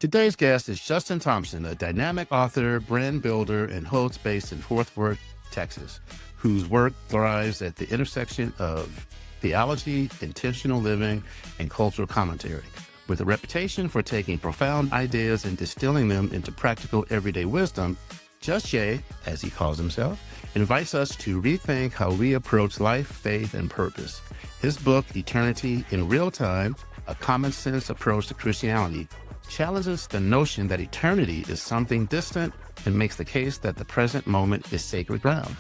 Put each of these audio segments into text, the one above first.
Today's guest is Justin Thompson, a dynamic author, brand builder, and host based in Fort Worth, Texas, whose work thrives at the intersection of theology, intentional living, and cultural commentary. With a reputation for taking profound ideas and distilling them into practical everyday wisdom, Just Jay, as he calls himself, invites us to rethink how we approach life, faith, and purpose. His book, Eternity in Real Time, A Common Sense Approach to Christianity, challenges the notion that eternity is something distant and makes the case that the present moment is sacred ground,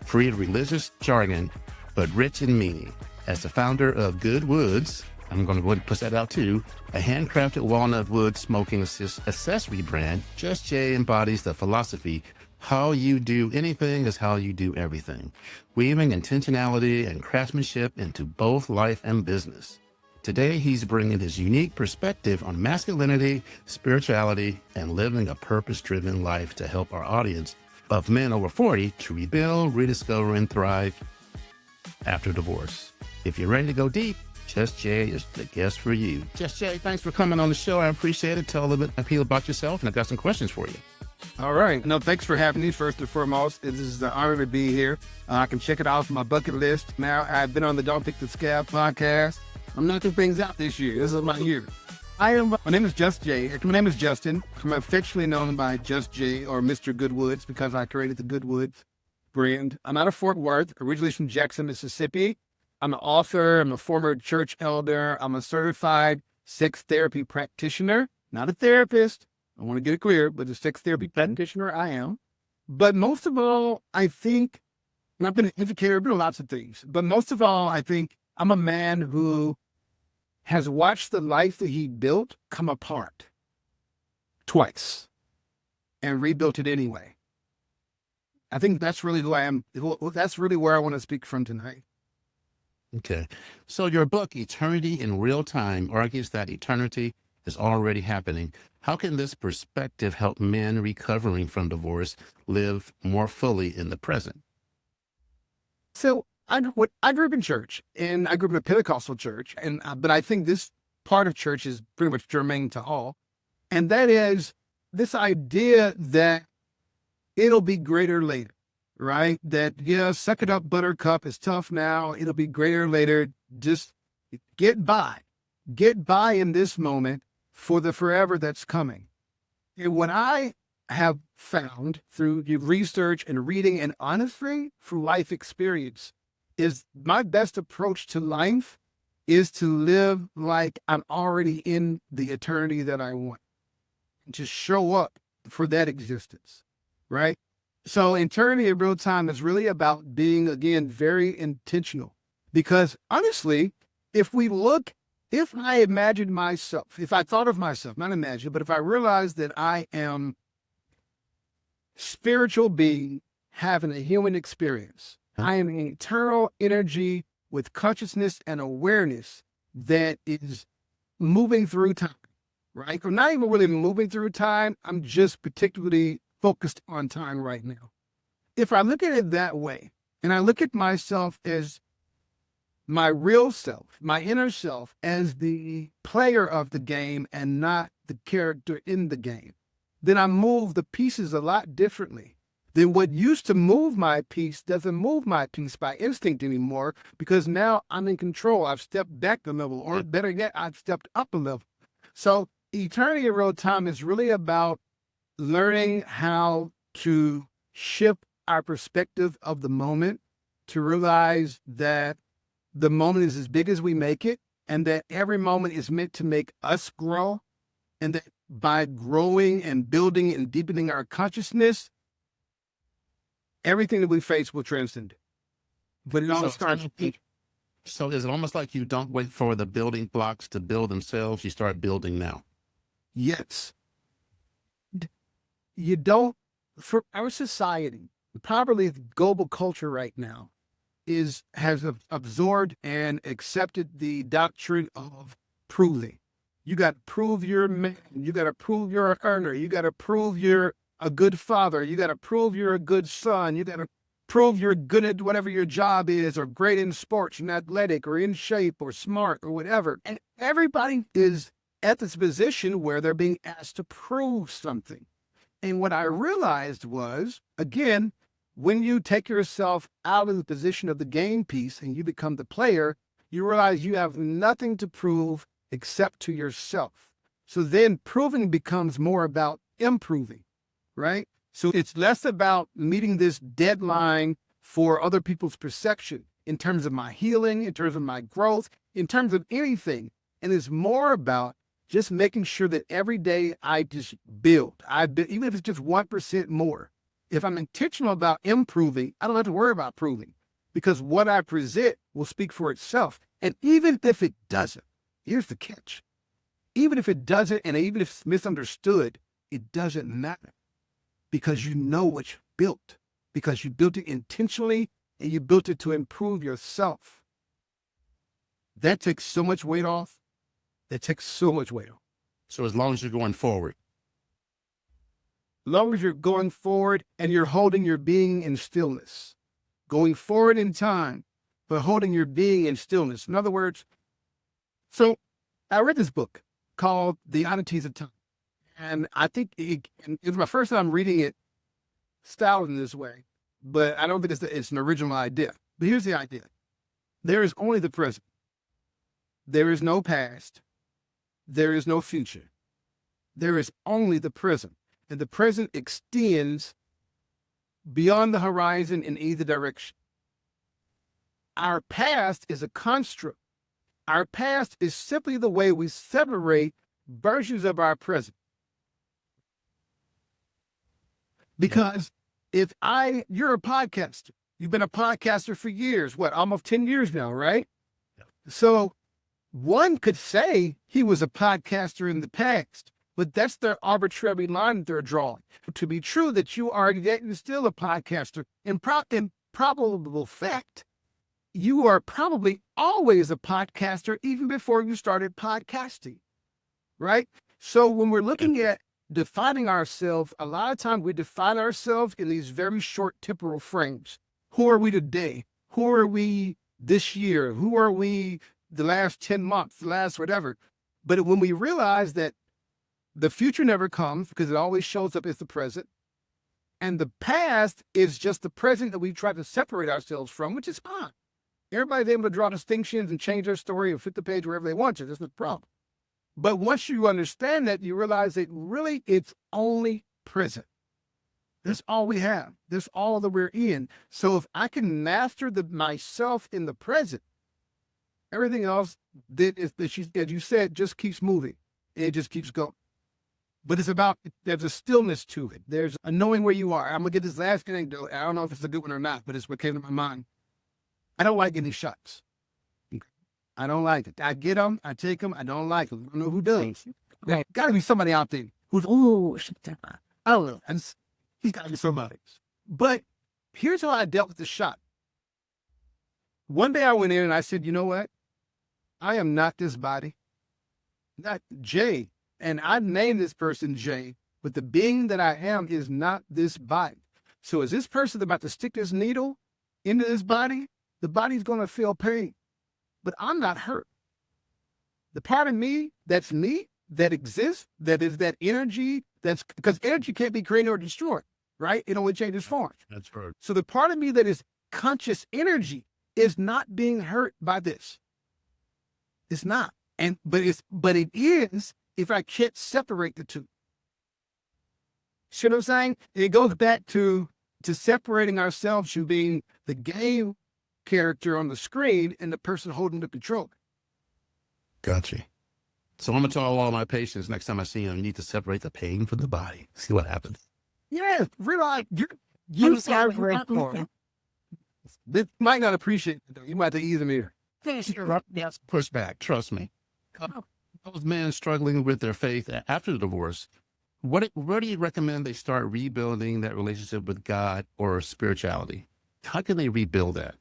free of religious jargon, but rich in meaning. As the founder of Good Woods, I'm going to go ahead and push that out too, a handcrafted walnut wood smoking accessory brand, Just Jay embodies the philosophy, how you do anything is how you do everything, weaving intentionality and craftsmanship into both life and business. Today, he's bringing his unique perspective on masculinity, spirituality, and living a purpose-driven life to help our audience of men over 40 to rebuild, rediscover, and thrive after divorce. If you're ready to go deep, Just Jay is the guest for you. Just Jay, thanks for coming on the show. I appreciate it. Tell a little bit about yourself, and I've got some questions for you. All right. No, thanks for having me. First and foremost, it is an honor to be here. I can check it off my bucket list. Now, I've been on the Don't Pick the Scab podcast. I'm knocking things out this year. This is my year. My name is Just Jay. My name is Justin. I'm affectionately known by Just Jay or Mr. Goodwoods because I created the Goodwoods brand. I'm out of Fort Worth, originally from Jackson, Mississippi. I'm an author. I'm a former church elder. I'm a certified sex therapy practitioner, not a therapist. I want to get it clear, but a sex therapy practitioner I am. But most of all, I think, and I've been an educator, I've been lots of things, but most of all, I think I'm a man who has watched the life that he built come apart twice and rebuilt it anyway. I think that's really who I am. That's really where I want to speak from tonight. Okay. So your book, Eternity in Real Time, argues that eternity is already happening. How can this perspective help men recovering from divorce live more fully in the present? So I grew up in church, and I grew up in a Pentecostal church, and but I think this part of church is pretty much germane to all, and that is this idea that it'll be greater later, right? That, yeah, suck it up, buttercup, it's tough now, it'll be greater later, just get by in this moment for the forever that's coming. And what I have found through research and reading, and honestly, through life experience, is my best approach to life is to live like I'm already in the eternity that I want, and to show up for that existence, right? So eternity in real time is really about being, again, very intentional. Because honestly, if I imagined myself, if I thought of myself, not imagine, but if I realized that I am spiritual being having a human experience, I am an eternal energy with consciousness and awareness that is moving through time, right? Or not even really moving through time. I'm just particularly focused on time right now. If I look at it that way, and I look at myself as my real self, my inner self, as the player of the game and not the character in the game, then I move the pieces a lot differently. Then what used to move my piece doesn't move my piece by instinct anymore, because now I'm in control. I've stepped back a level, or better yet, I've stepped up a level. So eternity in real time is really about learning how to shift our perspective of the moment, to realize that the moment is as big as we make it, and that every moment is meant to make us grow, and that by growing and building and deepening our consciousness, everything that we face will transcend. But it all starts. So is it almost like you don't wait for the building blocks to build themselves, you start building now? Yes. You don't, for our society, probably the global culture right now, has absorbed and accepted the doctrine of proving. You got to prove you're a man. You got to prove you're an earner. You got to prove you're a good father. You got to prove you're a good son. You got to prove you're good at whatever your job is, or great in sports and athletic, or in shape, or smart, or whatever. And everybody is at this position where they're being asked to prove something. And what I realized was, again, when you take yourself out of the position of the game piece and you become the player, you realize you have nothing to prove except to yourself. So then proving becomes more about improving, right? So it's less about meeting this deadline for other people's perception in terms of my healing, in terms of my growth, in terms of anything. And it's more about just making sure that every day I just build. Even if it's just 1% more. If I'm intentional about improving, I don't have to worry about proving, because what I present will speak for itself. And even if it doesn't, here's the catch. Even if it doesn't, and even if it's misunderstood, it doesn't matter, because you know what you built, because you built it intentionally and you built it to improve yourself. That takes so much weight off. That takes so much weight off. So as long as you're going forward. As long as you're going forward and you're holding your being in stillness, going forward in time, but holding your being in stillness. In other words, so I read this book called The Oddities of Time. And I think it was my first time reading it styled in this way, but I don't think it's an original idea. But here's the idea. There is only the present. There is no past. There is no future. There is only the present. And the present extends beyond the horizon in either direction. Our past is a construct. Our past is simply the way we separate versions of our present. Because you're a podcaster. You've been a podcaster for years, almost 10 years now, right? Yep. So one could say he was a podcaster in the past, but that's their arbitrary line that they're drawing. To be true that you are yet still a podcaster, in probable fact, you are probably always a podcaster even before you started podcasting, right? So when we're looking at defining ourselves, a lot of times we define ourselves in these very short temporal frames. Who are we today? Who are we this year? Who are we the last 10 months, the last whatever? But when we realize that the future never comes because it always shows up as the present, and the past is just the present that we try to separate ourselves from, which is fine. Everybody's able to draw distinctions and change their story and flip the page wherever they want to. That's no problem. But once you understand that, you realize that really it's only present. That's all we have. That's all that we're in. So if I can master myself in the present, everything else as you said, just keeps moving. It just keeps going. But there's a stillness to it. There's a knowing where you are. I'm going to get this last anecdote. I don't know if it's a good one or not, but it's what came to my mind. I don't like getting shots. I don't like it. I get them. I take them. I don't like them. I don't know who does. There's got to be somebody out there who's, I don't know. He's got to be somebody. But here's how I dealt with the shot. One day I went in and I said, you know what? I am not this body. Not Jay. And I named this person Jay, but the being that I am is not this body. So is this person about to stick this needle into this body? The body's going to feel pain, but I'm not hurt. The part of me, that exists, that is that energy, because energy can't be created or destroyed, right? It only changes form. That's right. So the part of me that is conscious energy is not being hurt by this. It's not. But it is if I can't separate the two. See what I'm saying? It goes back to separating ourselves from being the game character on the screen and the person holding the control. Gotcha. So I'm going to tell all my patients next time I see them, you need to separate the pain from the body. See what happens. Yeah, realize you They might not appreciate it, though. You might have to ease them here. That's pushback. Trust me. Those men struggling with their faith after the divorce, where do you recommend they start rebuilding that relationship with God or spirituality? How can they rebuild that?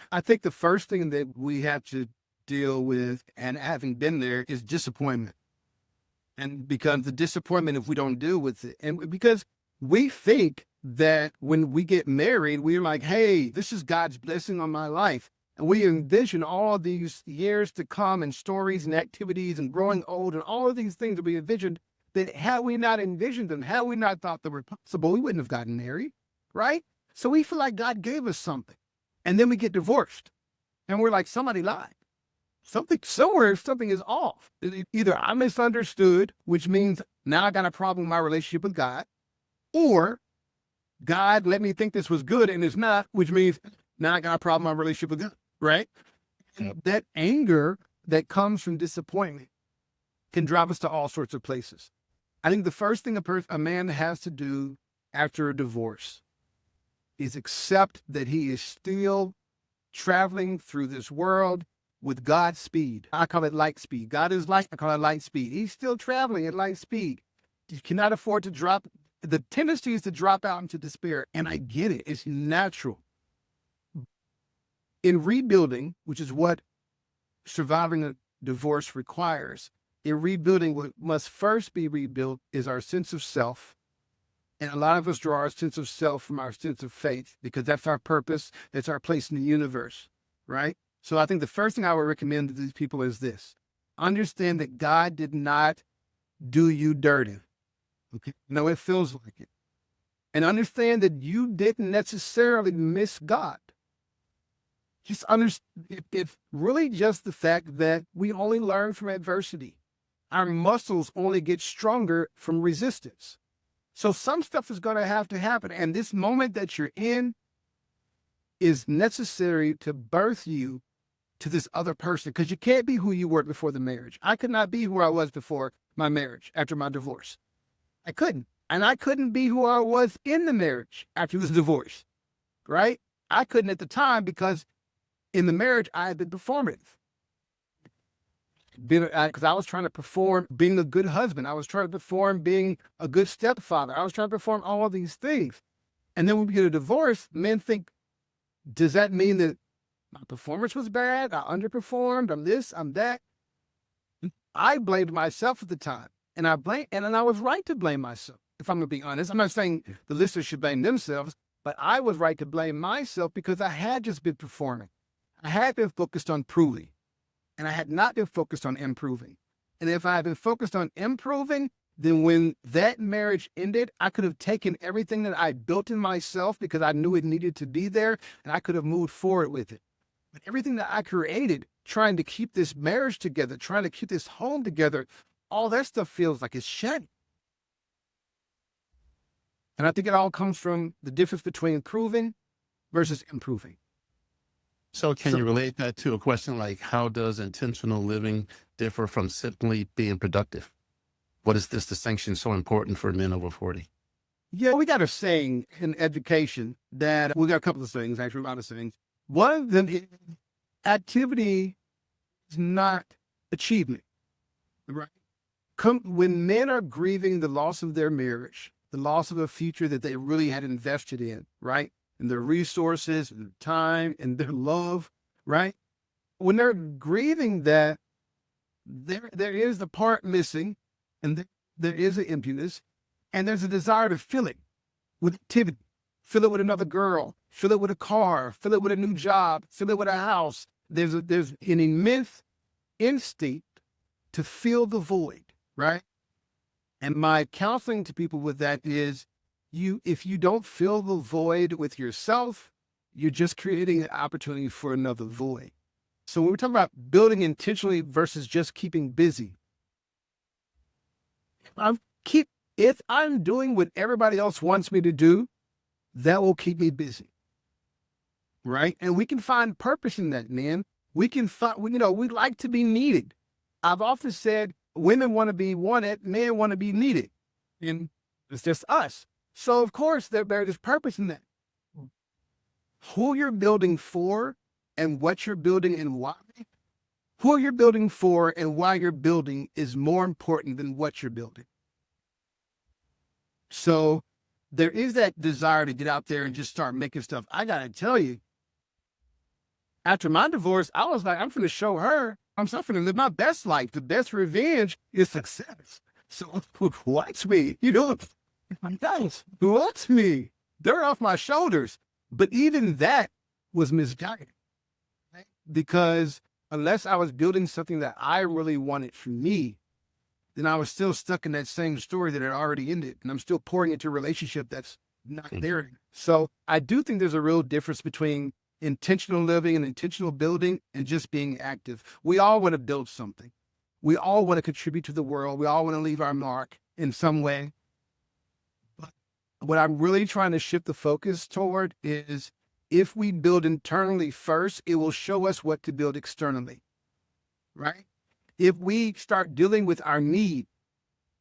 I think the first thing that we have to deal with, and having been there, is disappointment. And because the disappointment, if we don't deal with it, and because we think that when we get married, we're like, hey, this is God's blessing on my life. And we envision all these years to come and stories and activities and growing old and all of these things that we envisioned, that had we not envisioned them, had we not thought they were possible, we wouldn't have gotten married, right? So we feel like God gave us something. And then we get divorced. And we're like, somebody lied. Something is off. Either I misunderstood, which means now I got a problem with my relationship with God, or God let me think this was good and it's not, which means now I got a problem with my relationship with God, right? And that anger that comes from disappointment can drive us to all sorts of places. I think the first thing a man has to do after a divorce is accept that he is still traveling through this world with God's speed. I call it light speed. God is light, I call it light speed. He's still traveling at light speed. You cannot afford to drop. The tendency is to drop out into despair, and I get it. It's natural. In rebuilding, which is what surviving a divorce requires, in rebuilding, what must first be rebuilt is our sense of self. And a lot of us draw our sense of self from our sense of faith, because that's our purpose. That's our place in the universe, right? So I think the first thing I would recommend to these people is this. Understand that God did not do you dirty. Okay? No, it feels like it. And understand that you didn't necessarily miss God. Just understand, it's really just the fact that we only learn from adversity. Our muscles only get stronger from resistance. So some stuff is going to happen. And this moment that you're in is necessary to birth you to this other person, because you can't be who you were before the marriage. I could not be who I was before my marriage, after my divorce. I couldn't. And I couldn't be who I was in the marriage after the divorce, right? I couldn't at the time, because in the marriage, I had been performative. Because I was trying to perform being a good husband. I was trying to perform being a good stepfather. I was trying to perform all these things. And then when we get a divorce, men think, does that mean that my performance was bad? I underperformed. I'm this, I'm that. I blamed myself at the time. And I was right to blame myself, if I'm going to be honest. I'm not saying the listeners should blame themselves, but I was right to blame myself, because I had just been performing. I had been focused on proving, and I had not been focused on improving. And if I had been focused on improving, then when that marriage ended, I could have taken everything that I built in myself, because I knew it needed to be there, and I could have moved forward with it. But everything that I created, trying to keep this marriage together, trying to keep this home together, all that stuff feels like it's shattered. And I think it all comes from the difference between proving versus improving. So can you relate that to a question like, how does intentional living differ from simply being productive? What is this distinction so important for men over 40? Yeah, we got a saying in education that we got a couple of sayings, actually, a lot of sayings. One of them is activity is not achievement, right? When men are grieving the loss of their marriage, the loss of a future that they really had invested in, right? And their resources and their time and their love, right? When they're grieving that, there is the part missing, and there is an emptiness, and there's a desire to fill it with activity. Fill it with another girl, fill it with a car, fill it with a new job, fill it with a house. There's an immense instinct to fill the void, right? And my counseling to people with that is, if you don't fill the void with yourself, you're just creating an opportunity for another void. So when we're talking about building intentionally versus just keeping busy, if I'm doing what everybody else wants me to do, that will keep me busy, right? And we can find purpose in that, man. We like to be needed. I've often said women want to be wanted, men want to be needed, and it's just us. So of course there's purpose in that. Who you're building for and what you're building and why, who you're building for and why you're building is more important than what you're building. So there is that desire to get out there and just start making stuff. I got to tell you, after my divorce, I was like, I'm going to show her. I'm going to live my best life. The best revenge is success. So watch me, guys, watch me. Dirt off my shoulders. But even that was misguided. Right? because unless I was building something that I really wanted for me, then I was still stuck in that same story that had already ended. And I'm still pouring into a relationship that's not there. So I do think there's a real difference between intentional living and intentional building and just being active. We all want to build something. We all want to contribute to the world. We all want to leave our mark in some way. But what I'm really trying to shift the focus toward is if we build internally first, it will show us what to build externally, right? If we start dealing with our need,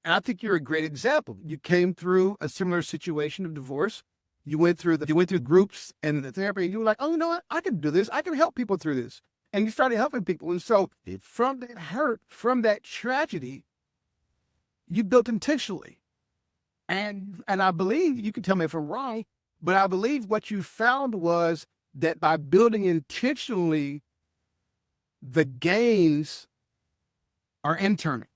and I think you're a great example. You came through a similar situation of divorce. You went through groups and the therapy, and you were like, oh, you know what? I can do this. I can help people through this. And you started helping people. And so from that hurt, from that tragedy, you built intentionally. And I believe, you can tell me if I'm wrong, but I believe what you found was that by building intentionally, the gains are internal.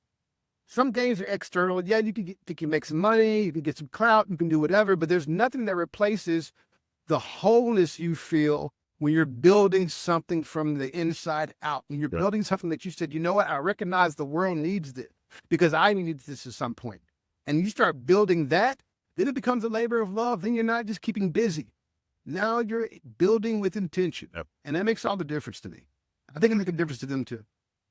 Some gains are external. Yeah, you can make some money, you can get some clout, you can do whatever, but there's nothing that replaces the wholeness you feel when you're building something from the inside out. When you're building something that you said, you know what, I recognize the world needs this because I needed this at some point. And you start building that, then it becomes a labor of love. Then you're not just keeping busy. Now you're building with intention. And that makes all the difference to me. I think it makes a difference to them too.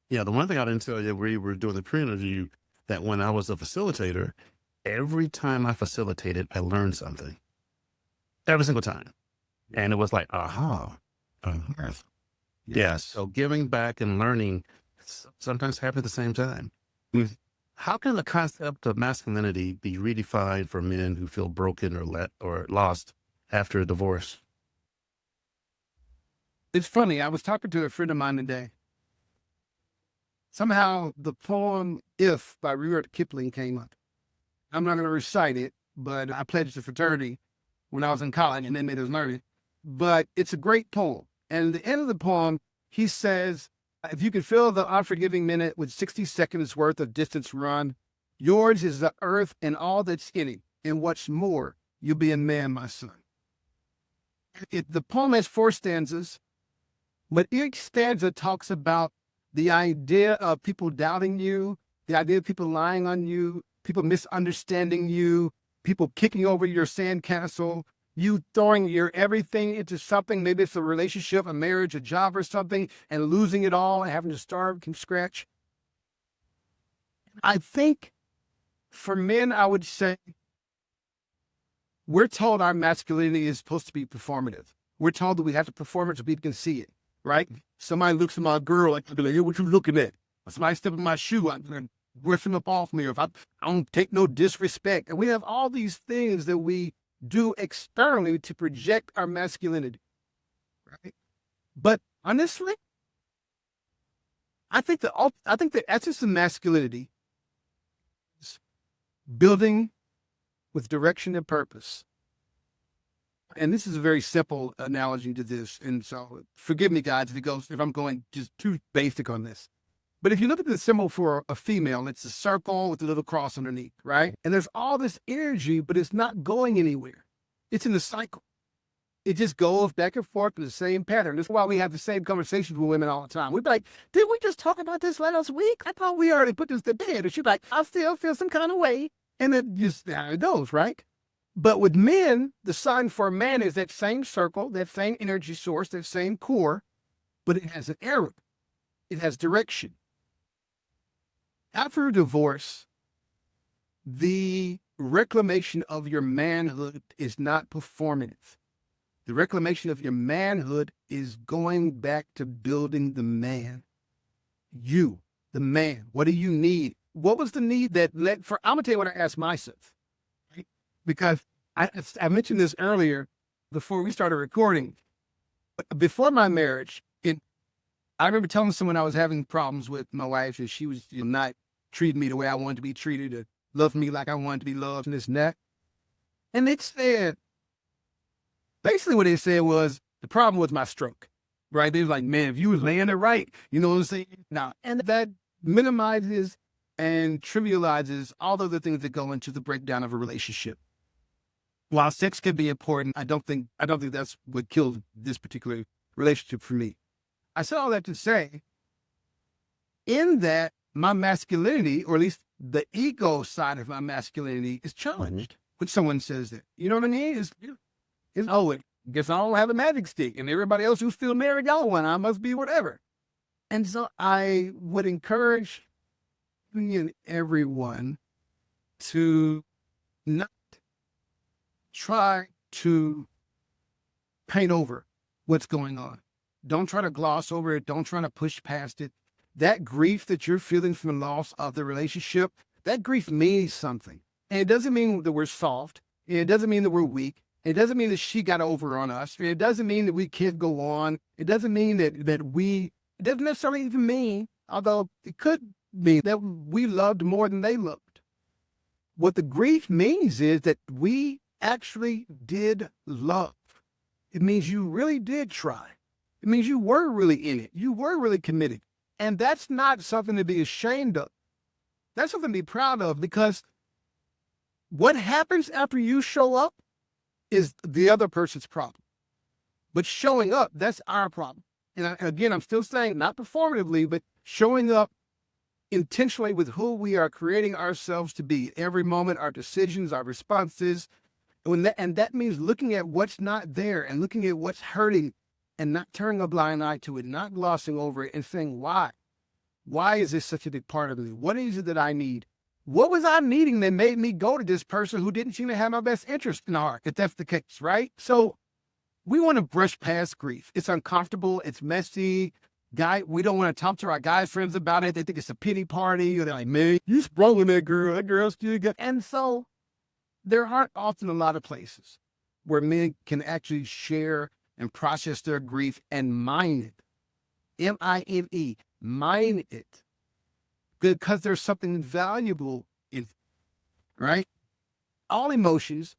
Yeah, the one thing I didn't tell you, we were doing the pre-interview, that when I was a facilitator, every time I facilitated, I learned something. Every single time. And it was like, aha. Yeah, so giving back and learning sometimes happen at the same time. How can the concept of masculinity be redefined for men who feel broken or lost after a divorce? It's funny. I was talking to a friend of mine today. Somehow the poem If by Rudyard Kipling came up. I'm not going to recite it, but I pledged to fraternity when I was in college and they made us learn it. But it's a great poem. And at the end of the poem, he says, if you could fill the unforgiving minute with 60 seconds worth of distance run, yours is the earth and all that's in it. And what's more, you'll be a man, my son. The poem has 4 stanzas, but each stanza talks about the idea of people doubting you, the idea of people lying on you, people misunderstanding you, people kicking over your sandcastle, you throwing your everything into something, maybe it's a relationship, a marriage, a job or something, and losing it all and having to start from scratch. I think for men, I would say, we're told our masculinity is supposed to be performative. We're told that we have to perform it so people can see it, right? Somebody looks at my girl, I'm like, hey, what you looking at? Or somebody step in my shoe, I'm going to rip him up off me. Or if I don't take no disrespect. And we have all these things that we do externally to project our masculinity, right? But honestly, I think the essence of masculinity is building with direction and purpose. And this is a very simple analogy to this. And so forgive me, guys, if I'm going just too basic on this. But if you look at the symbol for a female, it's a circle with a little cross underneath, right? And there's all this energy, but it's not going anywhere. It's in the cycle. It just goes back and forth in the same pattern. That's why we have the same conversations with women all the time. We'd be like, did we just talk about this last week? I thought we already put this to bed. And she'd be like, I still feel some kind of way. And it just, there it goes, right? But with men, the sign for a man is that same circle, that same energy source, that same core, but it has an arrow. It has direction. After a divorce, the reclamation of your manhood is not performative. The reclamation of your manhood is going back to building the man. You, the man. What do you need? What was the need that led for? I'm going to tell you what I asked myself, right? Because I mentioned this earlier before we started recording. Before my marriage, I remember telling someone I was having problems with my wife, and she was not treating me the way I wanted to be treated, or loving me like I wanted to be loved, and this and that. And they said, basically what they said was, the problem was my stroke, right? They was like, man, if you was laying it right, you know what I'm saying? Now, and that minimizes and trivializes all the other things that go into the breakdown of a relationship. While sex can be important, I don't think that's what killed this particular relationship for me. I said all that to say, in that my masculinity, or at least the ego side of my masculinity, is challenged when someone says that. You know what I mean? It guess I don't have a magic stick, and everybody else who's still married got one. I must be whatever. And so I would encourage everyone to not try to paint over what's going on. Don't try to gloss over it. Don't try to push past it. That grief that you're feeling from the loss of the relationship, that grief means something. And it doesn't mean that we're soft. It doesn't mean that we're weak. It doesn't mean that she got over on us. It doesn't mean that we can't go on. It doesn't mean that it doesn't necessarily even mean, although it could mean, that we loved more than they loved. What the grief means is that we actually did love. It means you really did try. It means you were really in it. You were really committed. And that's not something to be ashamed of. That's something to be proud of, because what happens after you show up is the other person's problem. But showing up, that's our problem. And again, I'm still saying, not performatively, but showing up intentionally with who we are creating ourselves to be. Every moment, our decisions, our responses. And that means looking at what's not there and looking at what's hurting and not turning a blind eye to it, not glossing over it and saying, why? Why is this such a big part of me? What is it that I need? What was I needing that made me go to this person who didn't seem to have my best interest in heart, if that's the case, right? So we want to brush past grief. It's uncomfortable. It's messy. We don't want to talk to our guy friends about it. They think it's a pity party. Or they're like, man, you sprung with that girl. That girl's still good. And so there aren't often a lot of places where men can actually share and process their grief and mine it. M-I-N-E, mine it. Because there's something valuable in it, right? All emotions,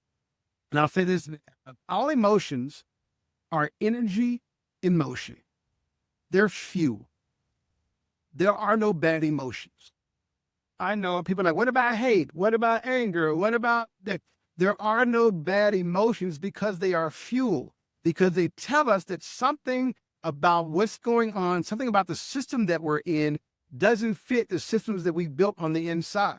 and I'll say this, all emotions are energy in motion. They're fuel. There are no bad emotions. I know people are like, what about hate? What about anger? What about that? There are no bad emotions because they are fuel, because they tell us that something about what's going on, something about the system that we're in doesn't fit the systems that we built on the inside.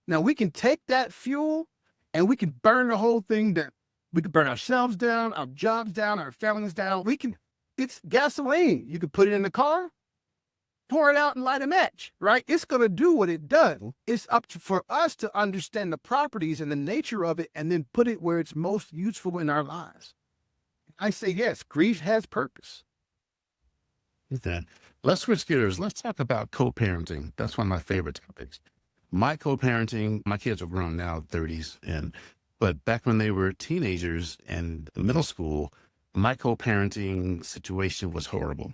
Now we can take that fuel and we can burn the whole thing down. We can burn ourselves down, our jobs down, our families down. It's gasoline. You can put it in the car, pour it out and light a match, right? It's going to do what it does. It's for us to understand the properties and the nature of it and then put it where it's most useful in our lives. I say, yes, grief has purpose. Then let's switch gears. Let's talk about co-parenting. That's one of my favorite topics. My co-parenting, my kids are grown now, 30s, but back when they were teenagers and middle school, my co-parenting situation was horrible.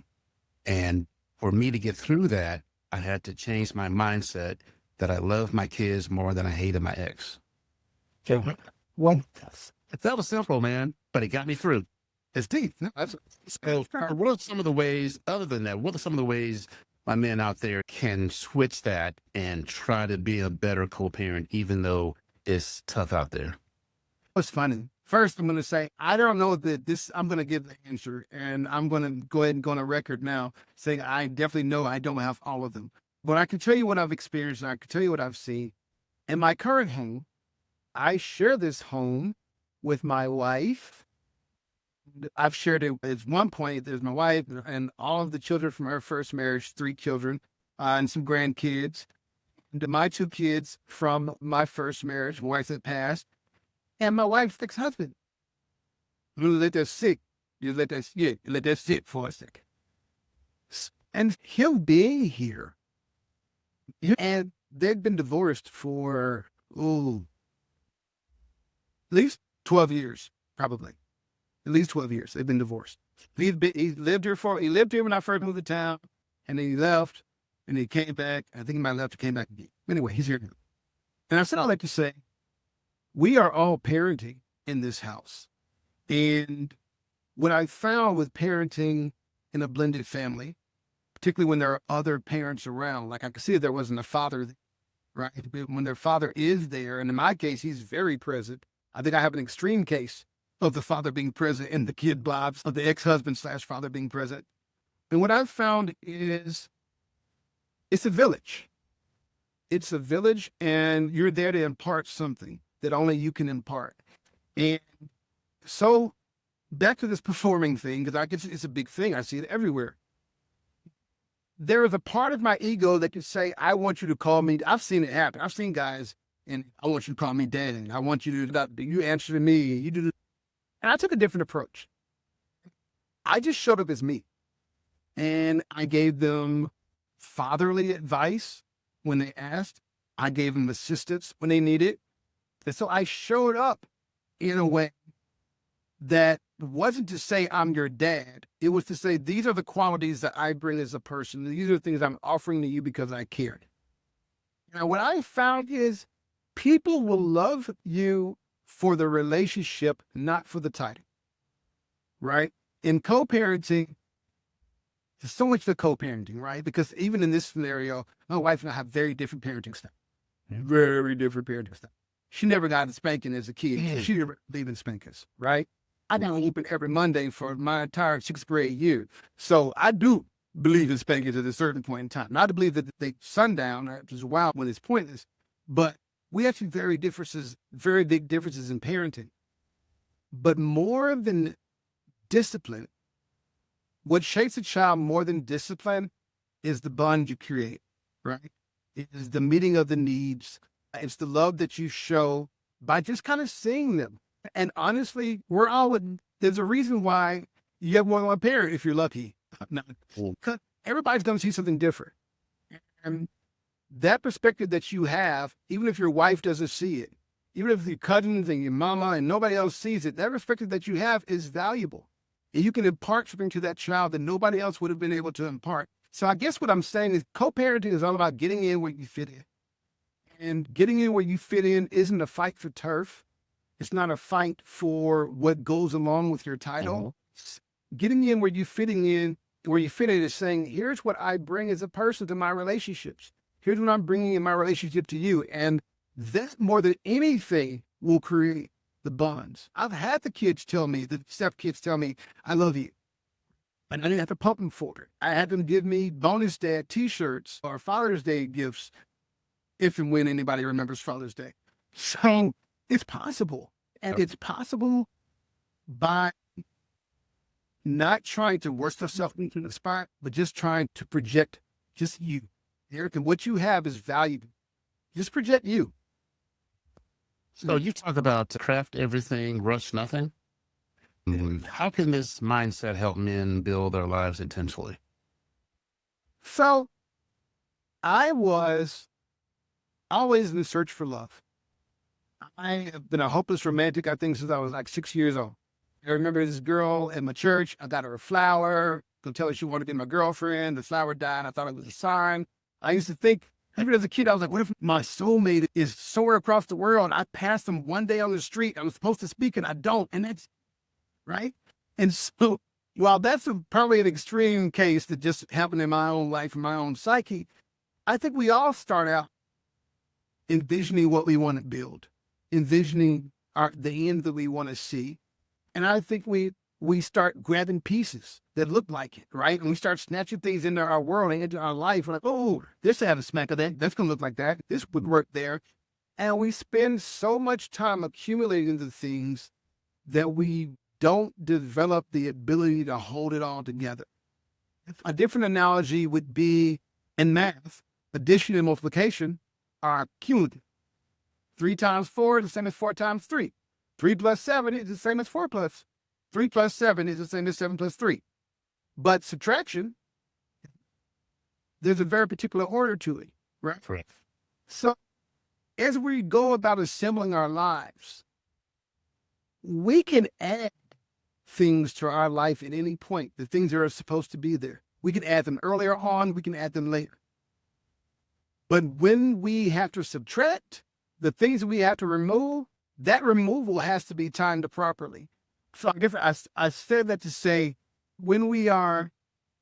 And for me to get through that, I had to change my mindset that I love my kids more than I hated my ex. Okay. Well, that was simple, man, but it got me through. It's deep. No, what are some of the ways, other than that, what are some of the ways my men out there can switch that and try to be a better co-parent, even though it's tough out there? It's funny. First, I'm going to say, I don't know that I'm going to give the answer, and I'm going to go ahead and go on a record now saying I definitely know I don't have all of them. But I can tell you what I've experienced, and I can tell you what I've seen. In my current home, I share this home with my wife. I've shared it at one point. There's my wife and all of the children from her first marriage, 3 children, and some grandkids. And my 2 kids from my first marriage, my wife that passed, and my wife's ex-husband. You let that sit. You let that sit for a second. And him being here, and they'd been divorced for at least 12 years, probably. At least 12 years. They've been divorced. He lived here when I first moved to town, and then he left, and he came back. I think he might have left and came back again. Anyway, he's here now. And I said all that to say, we are all parenting in this house. And what I found with parenting in a blended family, particularly when there are other parents around, like I could see if there wasn't a father, right? When their father is there, and in my case, he's very present. I think I have an extreme case of the father being present and the kid blobs, of the ex-husband / father being present. And what I've found is it's a village. It's a village, and you're there to impart something that only you can impart. And so back to this performing thing, because I guess it's a big thing. I see it everywhere. There is a part of my ego that can say, I want you to call me. I've seen it happen. I've seen guys, and I want you to call me dad. And I want you to, you answer to me. You do. And I took a different approach. I just showed up as me. And I gave them fatherly advice when they asked. I gave them assistance when they needed. And so I showed up in a way that wasn't to say I'm your dad. It was to say, these are the qualities that I bring as a person. These are the things I'm offering to you because I cared. Now, what I found is people will love you for the relationship, not for the title, right? In co-parenting, there's so much to co-parenting, right? Because even in this scenario, my wife and I have very different parenting style. Very different parenting style. She never got a spanking as a kid. She never believed in spankings, right? I got whooping every Monday for my entire 6th grade year. So I do believe in spankings at a certain point in time. Not to believe that they sundown, which is wild when it's pointless, but we have some very big differences in parenting. But more than discipline, what shapes a child more than discipline is the bond you create, right? It is the meeting of the needs. It's the love that you show by just kind of seeing them. And honestly, there's a reason why you have more than one parent if you're lucky. Because everybody's going to see something different. And that perspective that you have, even if your wife doesn't see it, even if your cousins and your mama and nobody else sees it, that perspective that you have is valuable. And you can impart something to that child that nobody else would have been able to impart. So I guess what I'm saying is co-parenting is all about getting in where you fit in. And getting in where you fit in isn't a fight for turf. It's not a fight for what goes along with your title. Getting in where you fit in is saying, here's what I bring as a person to my relationships. Here's what I'm bringing in my relationship to you. And that more than anything will create the bonds. I've had the step-kids tell me, I love you. And I didn't have to pump them for it. I had them give me bonus dad t-shirts or Father's Day gifts, if and when anybody remembers Father's Day. So it's possible. And it's possible by not trying to work yourself into the spot, but just trying to project just you. Eric, and what you have is valuable. Just project you. So you talk about craft everything, rush nothing. How can this mindset help men build their lives intentionally? So I was always in the search for love. I have been a hopeless romantic, I think, since I was like 6 years old. I remember this girl at my church. I got her a flower, to tell her she wanted to be my girlfriend. The flower died. I thought it was a sign. I used to think, even as a kid, I was like, what if my soulmate is somewhere across the world? I passed them one day on the street. I'm supposed to speak and I don't. And that's right. And so while that's probably an extreme case that just happened in my own life, in my own psyche, I think we all start out envisioning what we want to build, envisioning the end that we want to see. And I think we start grabbing pieces that look like it, right? And we start snatching things into our world and into our life. We're like, oh, this has a smack of that. That's going to look like that. This would work there. And we spend so much time accumulating the things that we don't develop the ability to hold it all together. A different analogy would be in math, addition and multiplication are cumulative. 3 times 4 is the same as 4 times 3. 3 plus 7 is the same as 4 plus. 3 plus 7 is the same as 7 plus 3. But subtraction, there's a very particular order to it, right? Correct. So as we go about assembling our lives, we can add things to our life at any point, the things that are supposed to be there. We can add them earlier on, we can add them later. But when we have to subtract, the things that we have to remove, that removal has to be timed properly. So I said that to say, when we are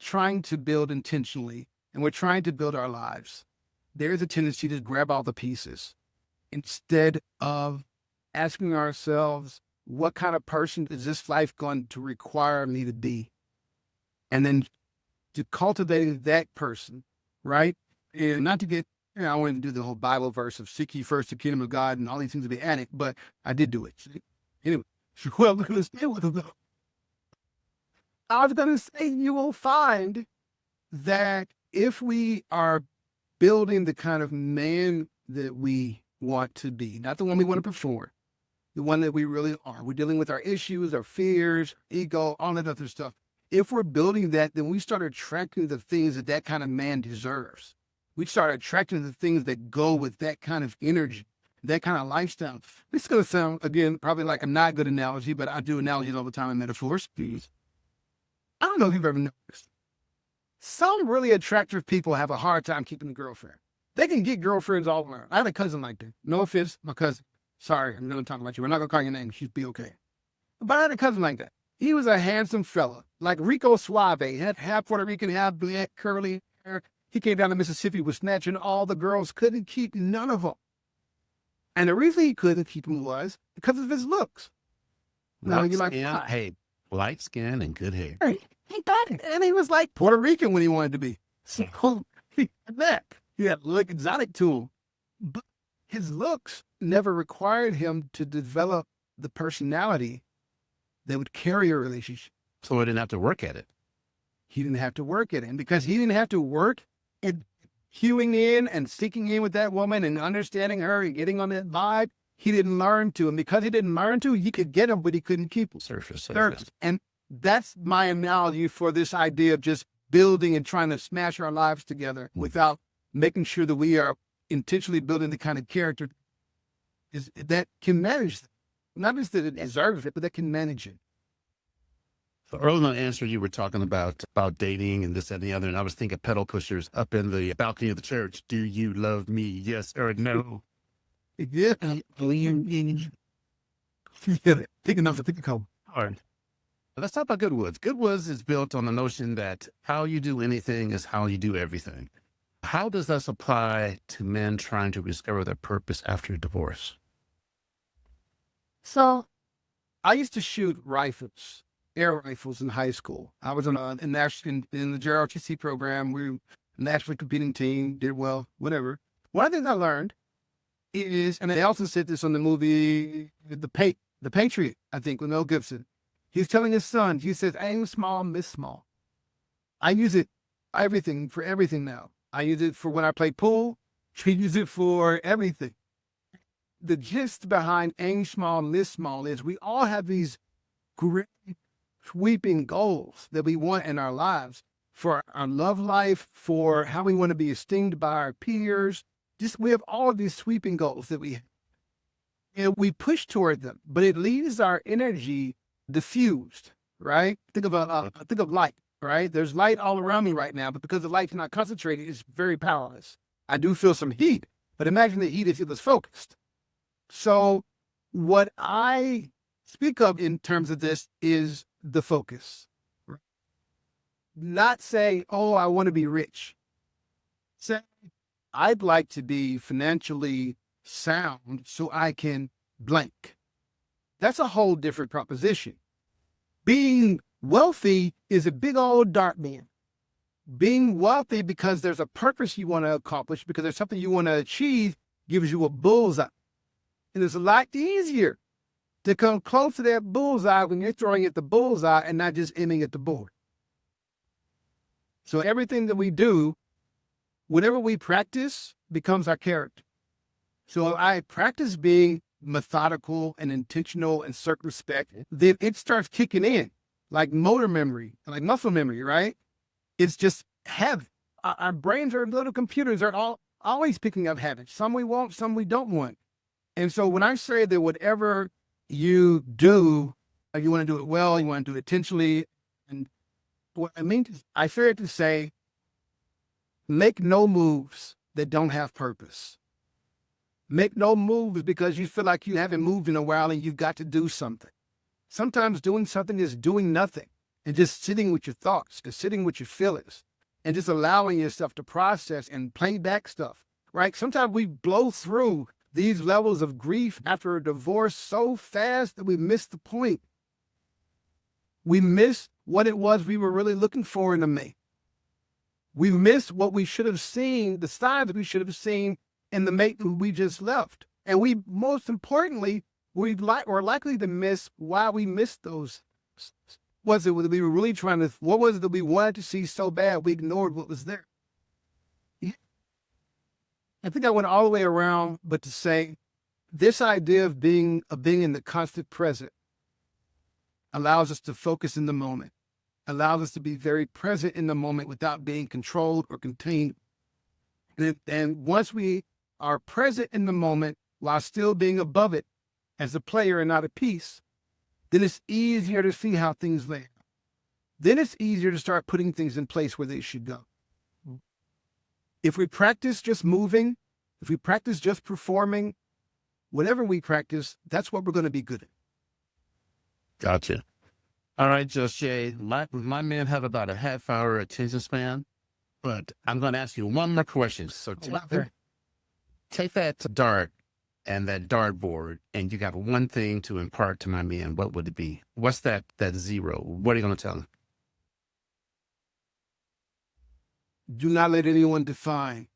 trying to build intentionally and we're trying to build our lives, there's a tendency to grab all the pieces instead of asking ourselves, what kind of person is this life going to require me to be? And then to cultivating that person, right? And not to get, I wanted to do the whole Bible verse of seek ye first the kingdom of God and all these things to be added, but I did do it. Anyway, well, look at this. I was going to say, you will find that if we are building the kind of man that we want to be, not the one we want to perform, the one that we really are. We're dealing with our issues, our fears, ego, all that other stuff. If we're building that, then we start attracting the things that that kind of man deserves. We start attracting the things that go with that kind of energy, that kind of lifestyle. This is going to sound, again, probably like a not good analogy, but I do analogies all the time in metaphors. I don't know if you've ever noticed. Some really attractive people have a hard time keeping a girlfriend. They can get girlfriends all around. I had a cousin like that. No offense, my cousin. Sorry, I'm going to talk about you. We're not going to call your name. She'd be okay. But I had a cousin like that. He was a handsome fella, like Rico Suave. He had half Puerto Rican, half black, curly hair. He came down to Mississippi, was snatching all the girls, couldn't keep none of them. And the reason he couldn't keep them was because of his looks. Light skin and good hair. He got it. And he was like Puerto Rican when he wanted to be. So he had that. He had look exotic to him. But his looks never required him to develop the personality that would carry a relationship. So he didn't have to work at it. He didn't have to work at it. And because he didn't have to work at hewing in and sticking in with that woman and understanding her and getting on that vibe, he didn't learn to. And because he didn't learn to, he could get them, but he couldn't keep them. Surface. And that's my analogy for this idea of just building and trying to smash our lives together without making sure that we are intentionally building the kind of character that can manage it. Not just that it deserves it, but that can manage it. So early in the answer, you were talking about dating and this and the other, and I was thinking pedal pushers up in the balcony of the church. Do you love me? Yes or no? Yeah. Think enough to think of couple. All right. Let's talk about Goodwoods. Goodwoods is built on the notion that how you do anything is how you do everything. How does this apply to men trying to discover their purpose after divorce? So I used to shoot rifles, air rifles in high school. I was in the JROTC program. We were a nationally competing team, did well, whatever. One of the things I learned is, and they also said this on the movie, The Patriot, I think, with Mel Gibson. He's telling his son, he says, aim small, miss small. I use it for everything now. I use it for when I play pool. I use it for everything. The gist behind aim small, miss small is we all have these great sweeping goals that we want in our lives for our love life, for how we want to be esteemed by our peers. We have all of these sweeping goals that and we push toward them, but it leaves our energy diffused, right? Think of light, right? There's light all around me right now, but because the light's not concentrated, it's very powerless. I do feel some heat, but imagine the heat if it was focused. So what I speak of in terms of this is the focus. Not say, oh, I want to be rich. Say, I'd like to be financially sound so I can blank. That's a whole different proposition. Being wealthy is a big old dart man. Being wealthy because there's a purpose you want to accomplish, because there's something you want to achieve, gives you a bullseye. And it's a lot easier to come close to that bullseye when you're throwing at the bullseye and not just aiming at the board. So everything that we do, whatever we practice, becomes our character. So I practice being methodical and intentional and circumspect, then it starts kicking in like motor memory, like muscle memory, right? It's just habit. Our brains are little computers, are always picking up habits. Some we want, some we don't want. And so when I say that whatever you do, you want to do it well, you want to do it intentionally, and what I mean, I say it to say, make no moves that don't have purpose. Make no moves because you feel like you haven't moved in a while and you've got to do something. Sometimes doing something is doing nothing and just sitting with your thoughts, just sitting with your feelings and just allowing yourself to process and play back stuff, right? Sometimes we blow through these levels of grief after a divorce so fast that we miss the point. We miss what it was we were really looking for in a mate. We missed what we should have seen, the signs that we should have seen in the mate who we just left. And we, most importantly, we're likely to miss why we missed those. Was it that we were really trying to, what was it that we wanted to see so bad we ignored what was there? Yeah. I think I went all the way around, but to say this idea of being in the constant present allows us to focus in the moment, allows us to be very present in the moment without being controlled or contained. And once we are present in the moment while still being above it as a player and not a piece, then it's easier to see how things lay out. Then it's easier to start putting things in place where they should go. If we practice just moving, if we practice just performing, whatever we practice, that's what we're going to be good at. Gotcha. All right, Just Jay, my men have about a half hour attention span, but I'm going to ask you one more question. So take that dart and that dartboard, and you got one thing to impart to my men. What would it be? What's that zero? What are you going to tell them? Do not let anyone define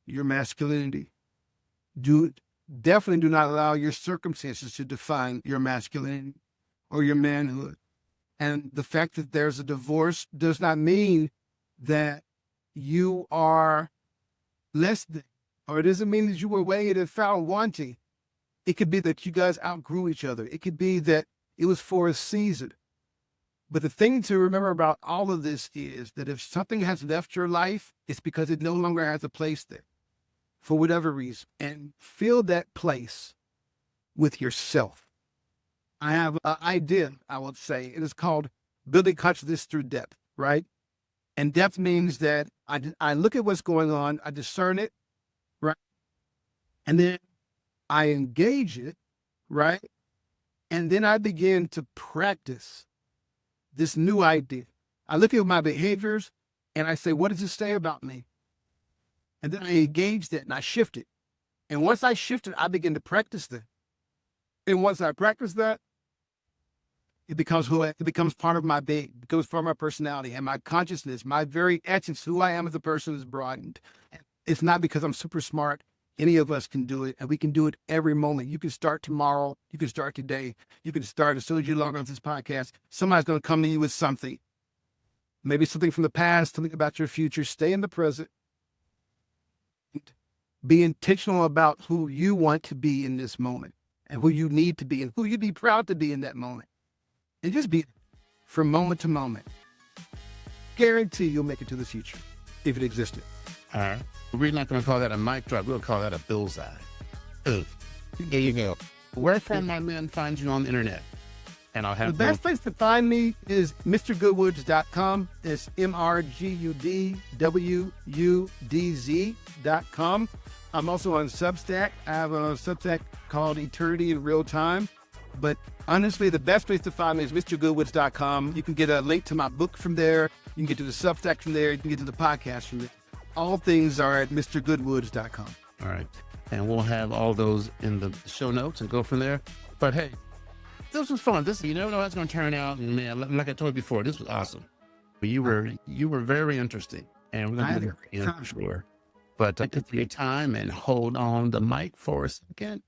your masculinity. Definitely do not allow your circumstances to define your masculinity or your manhood. And the fact that there's a divorce does not mean that you are less than, or it doesn't mean that you were weighted and found wanting. It could be that you guys outgrew each other. It could be that it was for a season. But the thing to remember about all of this is that if something has left your life, it's because it no longer has a place there for whatever reason. And fill that place with yourself. I have an idea, I would say. It is called building consciousness through depth, right? And depth means that I look at what's going on, I discern it, right? And then I engage it, right? And then I begin to practice this new idea. I look at my behaviors and I say, what does it say about me? And then I engage that and I shift it. And once I shift it, I begin to practice that. And once I practice that, it becomes part of my being, it becomes part of my personality and my consciousness, my very essence, who I am as a person is broadened. It's not because I'm super smart. Any of us can do it, and we can do it every moment. You can start tomorrow. You can start today. You can start as soon as you log on to this podcast. Somebody's going to come to you with something, maybe something from the past, something about your future. Stay in the present. Be intentional about who you want to be in this moment and who you need to be and who you'd be proud to be in that moment. And just be from moment to moment. Guarantee you'll make it to the future if it existed. All right. We're not going to call that a mic drop. We'll call that a bullseye. There you go. Where can my men find you on the internet? And I'll have the best place to find me is mrgoodwoods.com. It's MRGUDWUDZ.com. I'm also on Substack. I have a Substack called Eternity in Real Time. But honestly, the best place to find me is mrgoodwoods.com. You can get a link to my book from there. You can get to the Substack from there. You can get to the podcast from there. All things are at mrgoodwoods.com. All right. And we'll have all those in the show notes and go from there. But hey, this was fun. You never know how it's going to turn out. And man, like I told you before, this was awesome. But you were very interesting. And we're going to do it, for sure. But take your time and hold on the mic for a second.